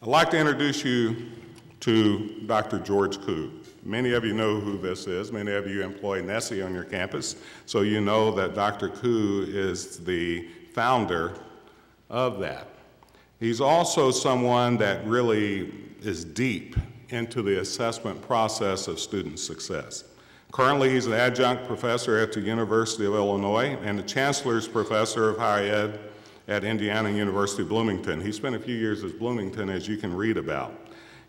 I'd like to introduce you to Dr. George Koo. Many of you know who this is. Many of you employ NESE on your campus, so you know that Dr. Koo is the founder of that. He's also someone that really is deep into the assessment process of student success. Currently, he's an adjunct professor at the University of Illinois and the Chancellor's Professor of Higher Ed at Indiana University Bloomington. He spent a few years at Bloomington, as you can read about.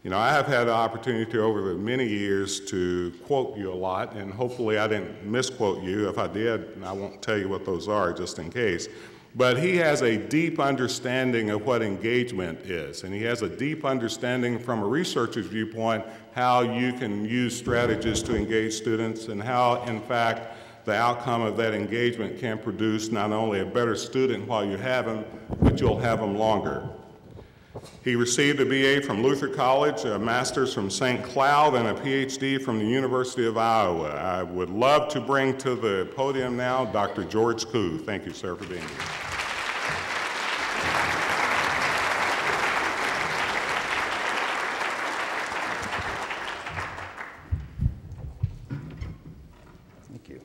You know, I have had the opportunity over the many years to quote you a lot, and hopefully I didn't misquote you. If I did, I won't tell you what those are just in case. But he has a deep understanding of what engagement is, and he has a deep understanding from a researcher's viewpoint how you can use strategies to engage students and how, in fact, the outcome of that engagement can produce not only a better student while you have them, but you'll have them longer. He received a BA from Luther College, a master's from St. Cloud, and a PhD from the University of Iowa. I would love to bring to the podium now Dr. George Koo. Thank you, sir, for being here. Thank you.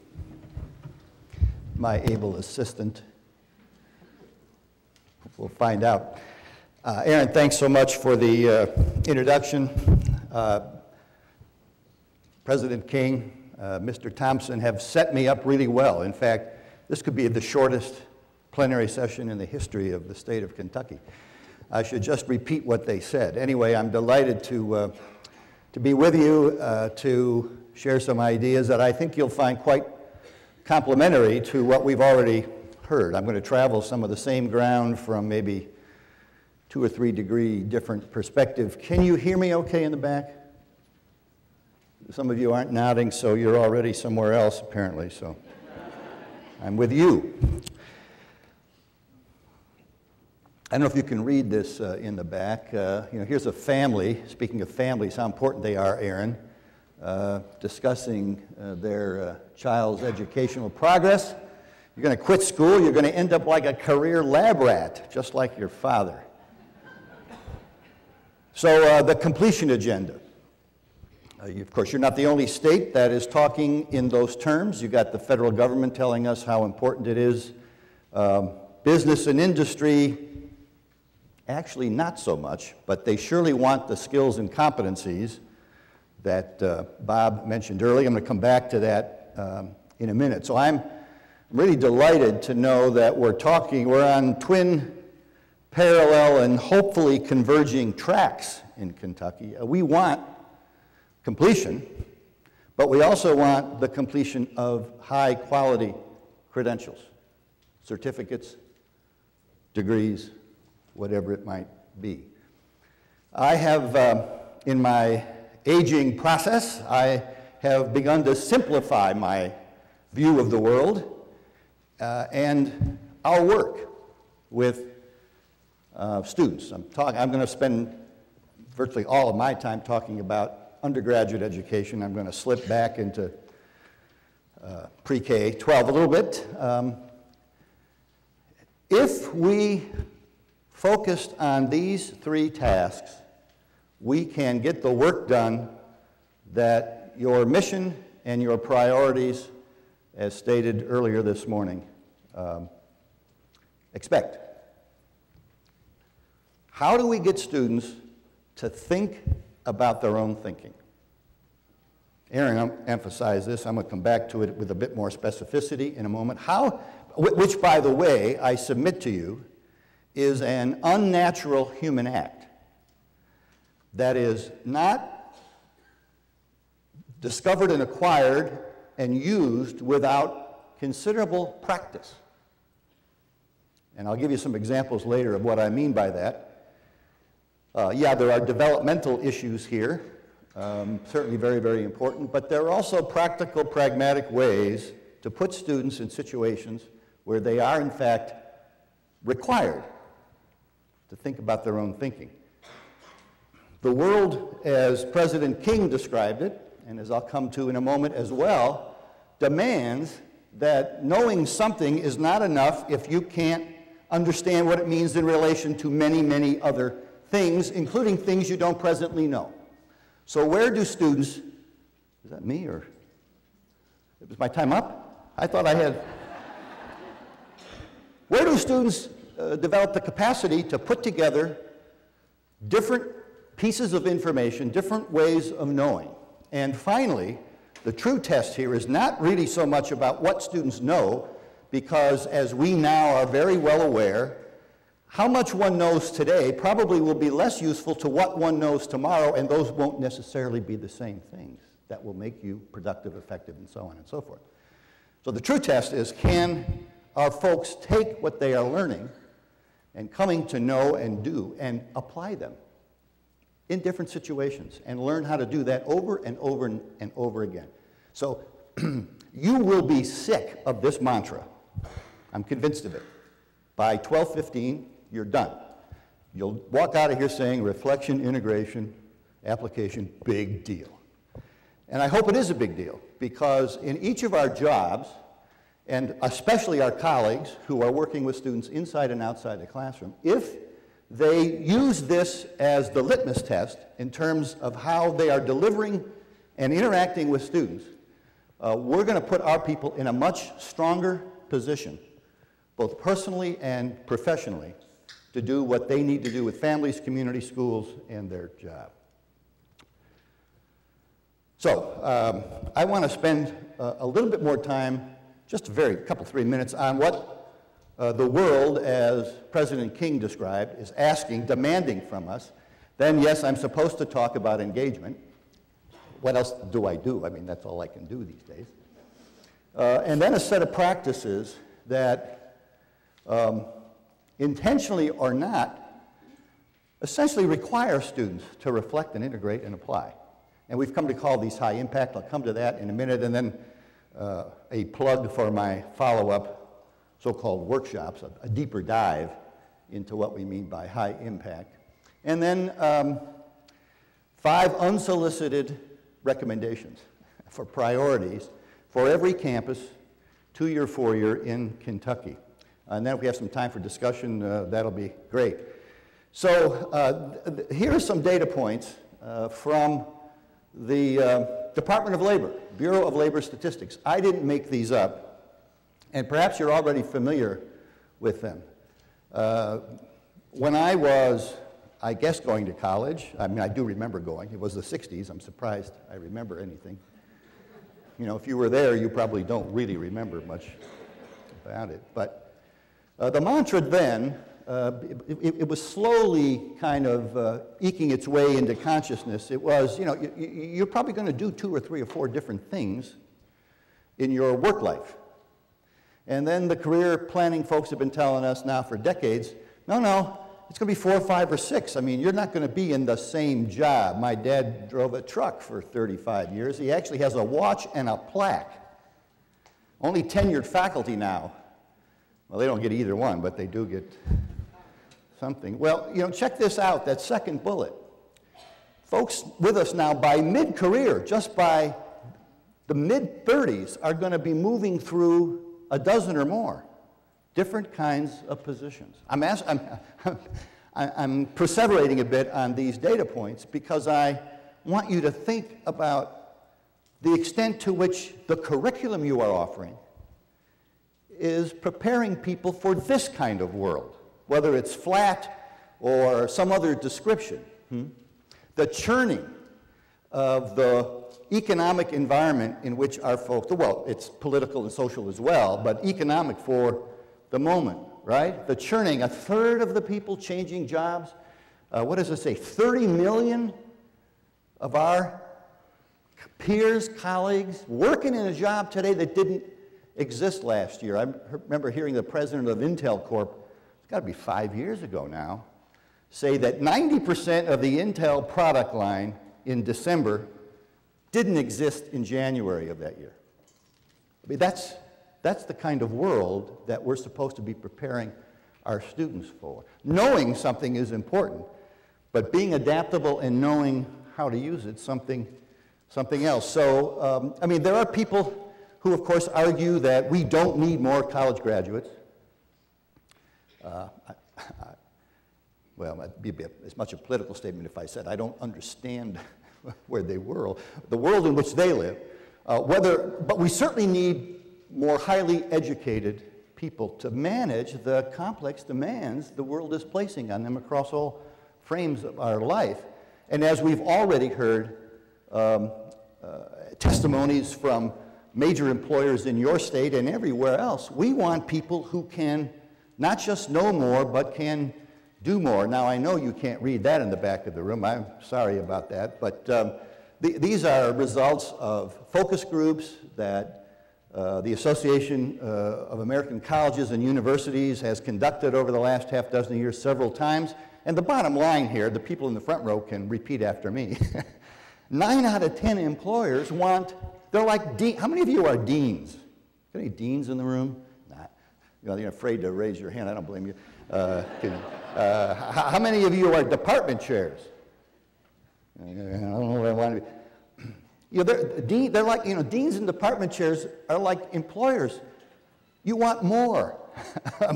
My able assistant. We'll find out. Aaron, thanks so much for the introduction. President King, Mr. Thompson have set me up really well. In fact, this could be the shortest plenary session in the history of the state of Kentucky. I should just repeat what they said. Anyway, I'm delighted to be with you to share some ideas that I think you'll find quite complementary to what we've already heard. I'm going to travel some of the same ground from maybe 2 or 3 degree different perspective. Can you hear me okay in the back? Some of you aren't nodding, so you're already somewhere else apparently, so I'm with you. I don't know if you can read this in the back. You know, here's a family, speaking of families, how important they are, Aaron, discussing their child's educational progress. You're going to quit school, you're going to end up like a career lab rat, just like your father. So the completion agenda. Of course, you're not the only state that is talking in those terms. You've got the federal government telling us how important it is. Business and industry, actually not so much, but they surely want the skills and competencies that Bob mentioned earlier. I'm going to come back to that in a minute. So I'm really delighted to know that we're on twin parallel and hopefully converging tracks in Kentucky. We want completion, but we also want the completion of high quality credentials, certificates, degrees, whatever it might be. I have, in my aging process, I have begun to simplify my view of the world and our work with students. I'm going to spend virtually all of my time talking about undergraduate education. I'm going to slip back into pre-K 12 a little bit. If we focused on these 3 tasks, we can get the work done that your mission and your priorities, as stated earlier this morning, expect. How do we get students to think about their own thinking? Aaron emphasized this. I'm going to come back to it with a bit more specificity in a moment. Which, by the way, I submit to you, is an unnatural human act that is not discovered and acquired and used without considerable practice. And I'll give you some examples later of what I mean by that. Yeah, there are developmental issues here, certainly very, very important, but there are also practical, pragmatic ways to put students in situations where they are, in fact, required to think about their own thinking. The world, as President King described it, and as I'll come to in a moment as well, demands that knowing something is not enough if you can't understand what it means in relation to many, many other things, including things you don't presently know. So where do students, is that me or, is my time up? I thought I had. Where do students develop the capacity to put together different pieces of information, different ways of knowing? And finally, the true test here is not really so much about what students know, because as we now are very well aware, how much one knows today probably will be less useful to what one knows tomorrow, and those won't necessarily be the same things that will make you productive, effective, and so on and so forth. So the true test is, can our folks take what they are learning and coming to know and do and apply them in different situations and learn how to do that over and over and over again. So you will be sick of this mantra. I'm convinced of it. By 12:15, you're done. You'll walk out of here saying reflection, integration, application, big deal. And I hope it is a big deal, because in each of our jobs, and especially our colleagues who are working with students inside and outside the classroom, if they use this as the litmus test in terms of how they are delivering and interacting with students, we're going to put our people in a much stronger position, both personally and professionally, to do what they need to do with families, community, schools, and their job. So I want to spend a little bit more time, just a couple, 3 minutes, on what the world, as President King described, is asking, demanding from us. Then, yes, I'm supposed to talk about engagement. What else do I do? I mean, that's all I can do these days. And then a set of practices that, intentionally or not, essentially require students to reflect and integrate and apply. And we've come to call these high impact. I'll come to that in a minute. And then a plug for my follow-up so-called workshops, a deeper dive into what we mean by high impact. And then 5 unsolicited recommendations for priorities for every campus, 2-year, 4-year in Kentucky. And then if we have some time for discussion, that'll be great. So here are some data points from the Department of Labor, Bureau of Labor Statistics. I didn't make these up, and perhaps you're already familiar with them. When I was, I guess, going to college, I mean, I do remember going. It was the 60s. I'm surprised I remember anything. You know, if you were there, you probably don't really remember much about it. But the mantra then, it was slowly kind of eking its way into consciousness. It was, you know, you're probably going to do 2 or 3 or 4 different things in your work life. And then the career planning folks have been telling us now for decades, no, it's going to be 4, 5, or 6. I mean, you're not going to be in the same job. My dad drove a truck for 35 years. He actually has a watch and a plaque. Only tenured faculty now. Well, they don't get either one, but they do get something. Well, you know, check this out, that second bullet. Folks with us now by mid-career, just by the mid-30s, are going to be moving through a dozen or more different kinds of positions. I'm perseverating a bit on these data points because I want you to think about the extent to which the curriculum you are offering is preparing people for this kind of world, whether it's flat or some other description. The churning of the economic environment in which our folks, well, it's political and social as well, but economic for the moment, right? The churning, 1/3 of the people changing jobs. What does it say? 30 million of our peers, colleagues, working in a job today that didn't exist last year. I remember hearing the president of Intel Corp, it's got to be 5 years ago now, say that 90% of the Intel product line in December didn't exist in January of that year. I mean, that's the kind of world that we're supposed to be preparing our students for. Knowing something is important, but being adaptable and knowing how to use it, something else. So, I mean, there are people who, of course, argue that we don't need more college graduates. well, it'd be as much a political statement if I said I don't understand where they were, the world in which they live. But we certainly need more highly educated people to manage the complex demands the world is placing on them across all frames of our life. And as we've already heard, testimonies from major employers in your state and everywhere else, we want people who can not just know more, but can do more. Now, I know you can't read that in the back of the room. I'm sorry about that. But these are results of focus groups that the Association of American Colleges and Universities has conducted over the last half dozen years several times. And the bottom line here, the people in the front row can repeat after me. 9 out of 10 employers want, they're like, how many of you are deans? Got any deans in the room? Not. You know, you're afraid to raise your hand. I don't blame you. How many of you are department chairs? I don't know what I want to be. You know, they're like, you know, deans and department chairs are like employers. You want more.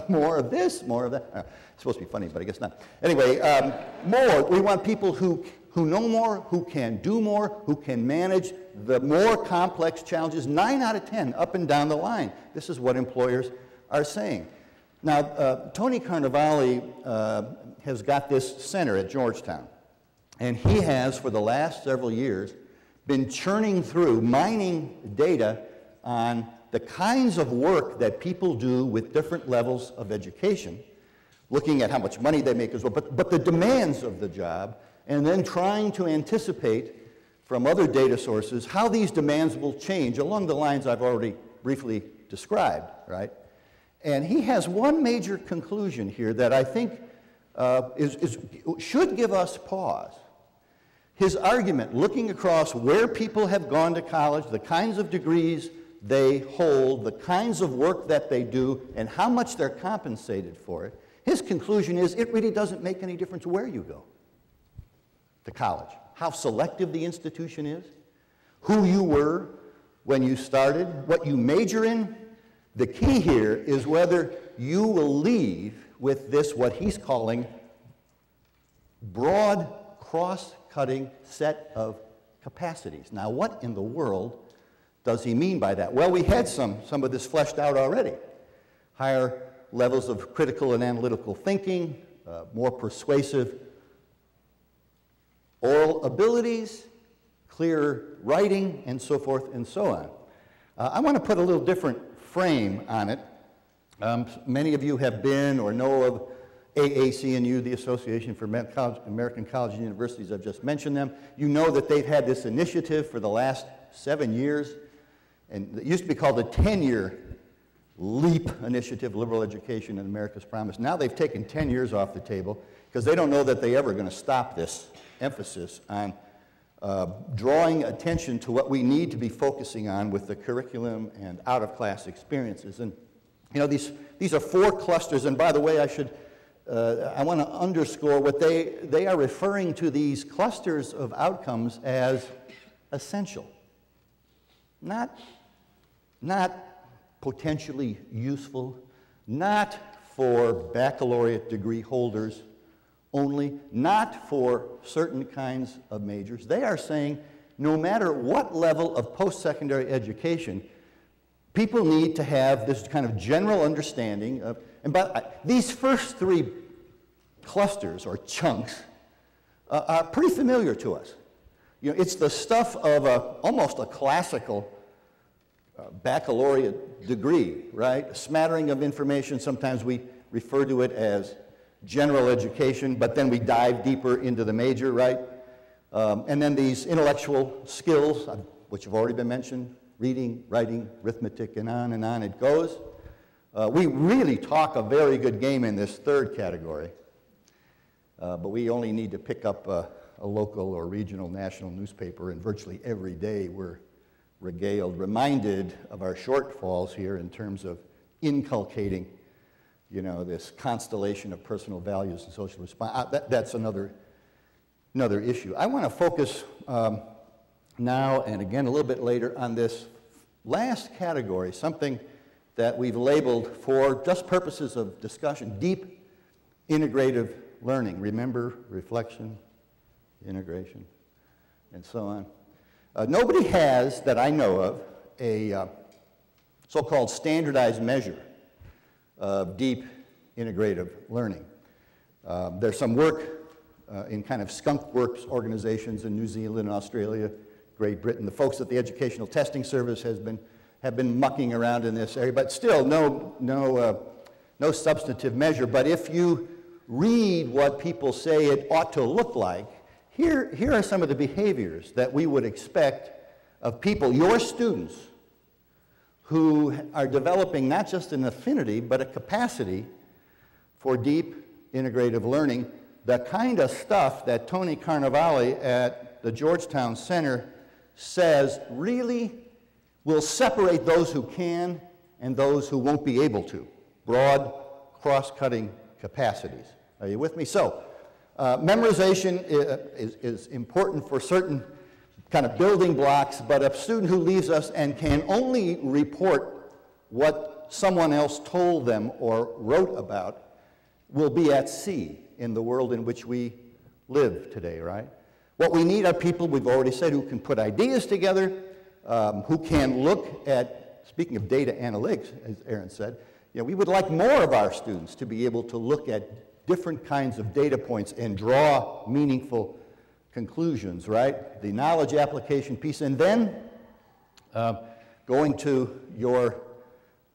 More of this, more of that. It's supposed to be funny, but I guess not. Anyway, more. We want people who know more, who can do more, who can manage the more complex challenges. 9 out of 10, up and down the line. This is what employers are saying. Now, Tony Carnevale has got this center at Georgetown, and he has, for the last several years, been churning through, mining data on the kinds of work that people do with different levels of education, looking at how much money they make as well, but the demands of the job, and then trying to anticipate from other data sources how these demands will change along the lines I've already briefly described, right? And he has one major conclusion here that I think should give us pause. His argument, looking across where people have gone to college, the kinds of degrees they hold, the kinds of work that they do, and how much they're compensated for it, his conclusion is it really doesn't make any difference where you go to college, how selective the institution is, who you were when you started, what you major in. The key here is whether you will leave with this, what he's calling, broad, cross-cutting set of capacities. Now, what in the world does he mean by that? Well, we had some of this fleshed out already. Higher levels of critical and analytical thinking, more persuasive oral abilities, clear writing, and so forth and so on. I want to put a little different frame on it. Many of you have been or know of AAC&U, the Association for American Colleges and Universities. I've just mentioned them. You know that they've had this initiative for the last 7 years, and it used to be called the 10-year LEAP initiative, Liberal Education and America's Promise. Now they've taken 10 years off the table because they don't know that they're ever going to stop this emphasis on drawing attention to what we need to be focusing on with the curriculum and out-of-class experiences. And you know, these are 4 clusters, and by the way, I want to underscore what they are referring to these clusters of outcomes as essential, not potentially useful, not for baccalaureate degree holders only, not for certain kinds of majors. They are saying no matter what level of post-secondary education, people need to have this kind of general understanding of, and these first 3 clusters or chunks are pretty familiar to us. You know, it's the stuff of almost a classical baccalaureate degree, right? A smattering of information. Sometimes we refer to it as general education, but then we dive deeper into the major, right? And then these intellectual skills, which have already been mentioned, reading, writing, arithmetic, and on it goes. We really talk a very good game in this 3rd category, but we only need to pick up a local or regional national newspaper, and virtually every day we're reminded of our shortfalls here in terms of inculcating, you know, this constellation of personal values and social response. That's another issue. I want to focus now and again a little bit later on this last category, something that we've labeled for just purposes of discussion, deep integrative learning. Remember, reflection, integration, and so on. Nobody has, that I know of, a so-called standardized measure of deep integrative learning. There's some work in kind of skunk works organizations in New Zealand and Australia, Great Britain. The folks at the Educational Testing Service have been mucking around in this area, but still no substantive measure. But if you read what people say it ought to look like, here are some of the behaviors that we would expect of people, your students, who are developing not just an affinity, but a capacity for deep integrative learning, the kind of stuff that Tony Carnevale at the Georgetown Center says really will separate those who can and those who won't be able to. Broad, cross-cutting capacities. Are you with me? So, memorization is important for certain kind of building blocks, but a student who leaves us and can only report what someone else told them or wrote about will be at sea in the world in which we live today, right? What we need are people, we've already said, who can put ideas together, who can look at, speaking of data analytics, as Aaron said, we would like more of our students to be able to look at different kinds of data points and draw meaningful conclusions, right? The knowledge application piece, and then going to your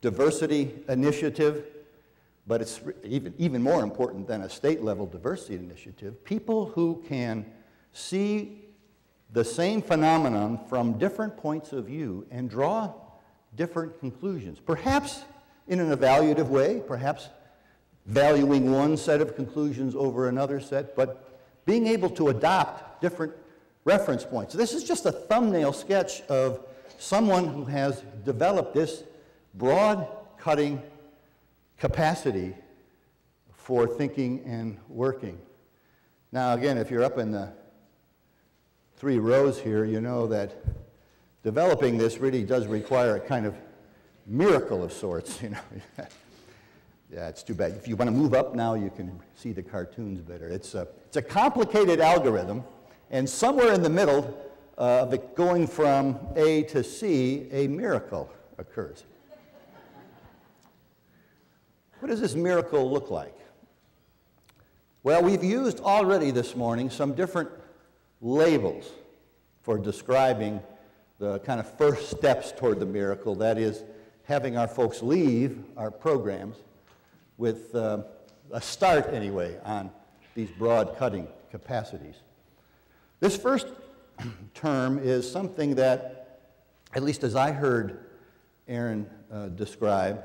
diversity initiative, but it's even more important than a state-level diversity initiative, people who can see the same phenomenon from different points of view and draw different conclusions, perhaps in an evaluative way, perhaps valuing one set of conclusions over another set, but being able to adopt different reference points. This is just a thumbnail sketch of someone who has developed this broad-cutting capacity for thinking and working. Now, again, if you're up in the 3 rows here, you know that developing this really does require a kind of miracle of sorts, Yeah, it's too bad. If you want to move up now, you can see the cartoons better. It's a complicated algorithm, and somewhere in the middle of it going from A to C, a miracle occurs. What does this miracle look like? Well, we've used already this morning some different labels for describing the kind of first steps toward the miracle, that is, having our folks leave our programs with a start, anyway, on these broad-cutting capacities. This first term is something that, at least as I heard Aaron describe,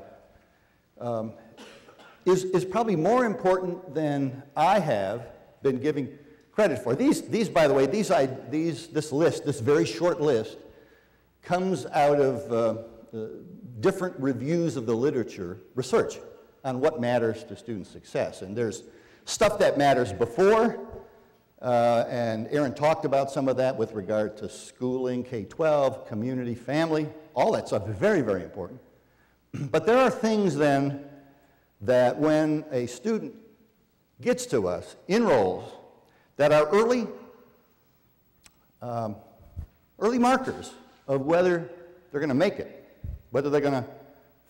is probably more important than I have been giving credit for. These, by the way, this list, this very short list, comes out of different reviews of the literature, research on what matters to student success. And there's stuff that matters before, and Aaron talked about some of that with regard to schooling, K-12, community, family, all that stuff is very, very important. But there are things then that when a student gets to us, enrolls, that are early markers of whether they're going to make it, whether they're going to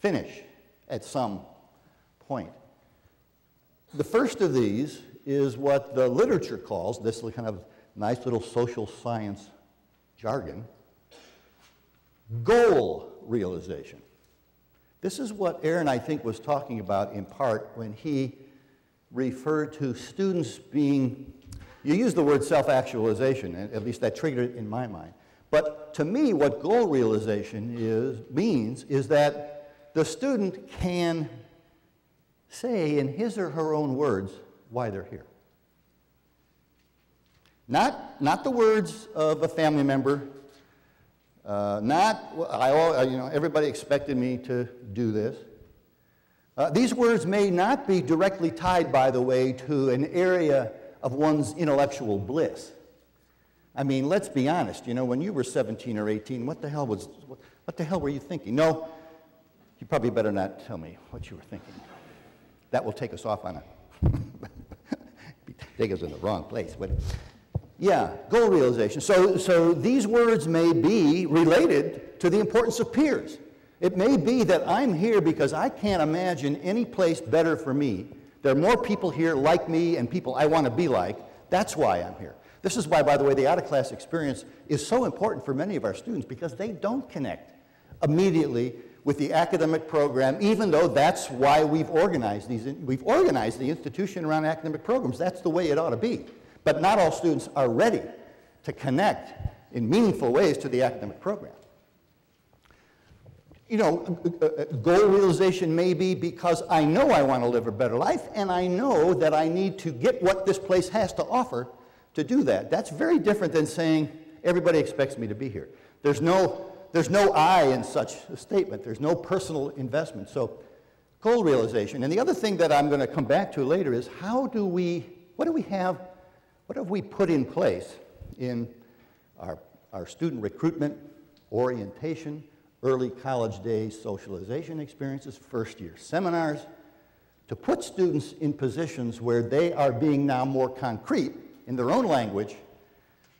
finish at some point. The first of these is what the literature calls, this kind of nice little social science jargon, goal realization. This is what Aaron, I think, was talking about in part when he referred to students being, you use the word self-actualization, at least that triggered it in my mind. But to me, what goal realization means is that the student can say in his or her own words why they're here. Not the words of a family member, everybody expected me to do this. These words may not be directly tied, by the way, to an area of one's intellectual bliss. I mean, let's be honest, when you were 17 or 18, what the hell were you thinking? No, you probably better not tell me what you were thinking. That will take us off on a take us in the wrong place. But yeah, goal realization. So these words may be related to the importance of peers. It may be that I'm here because I can't imagine any place better for me. There are more people here like me and people I want to be like. That's why I'm here. This is why, by the way, the out-of-class experience is so important for many of our students, because they don't connect immediately with the academic program, even though that's why we've organized the institution around academic programs. That's the way it ought to be. But not all students are ready to connect in meaningful ways to the academic program. You know, goal realization may be because I know I want to live a better life, and I know that I need to get what this place has to offer to do that. That's very different than saying, everybody expects me to be here. There's no I in such a statement. There's no personal investment. So goal realization. And the other thing that I'm going to come back to later is what have we put in place in our student recruitment, orientation, early college days, socialization experiences, first year seminars, to put students in positions where they are being now more concrete in their own language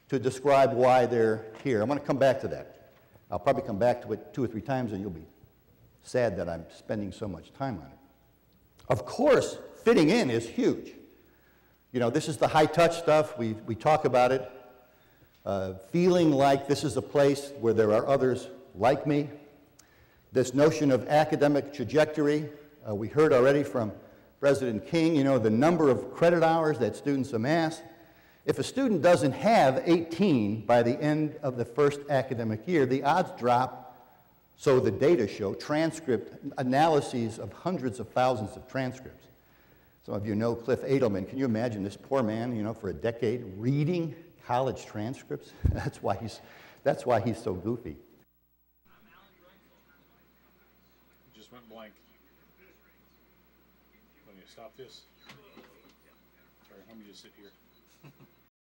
to describe why they're here. I'm going to come back to that. I'll probably come back to it 2 or 3 times, and you'll be sad that I'm spending so much time on it. Of course, fitting in is huge. You know, this is the high-touch stuff. We talk about it. Feeling like this is a place where there are others like me. This notion of academic trajectory. We heard already from President King, you know, the number of credit hours that students amass. If a student doesn't have 18 by the end of the first academic year, the odds drop, so the data show, transcript analyses of hundreds of thousands of transcripts. Some of you know Cliff Adelman. Can you imagine this poor man, you know, for a decade reading college transcripts? That's why he's so goofy. It just went blank. Let me stop this. Sorry, let me just sit here.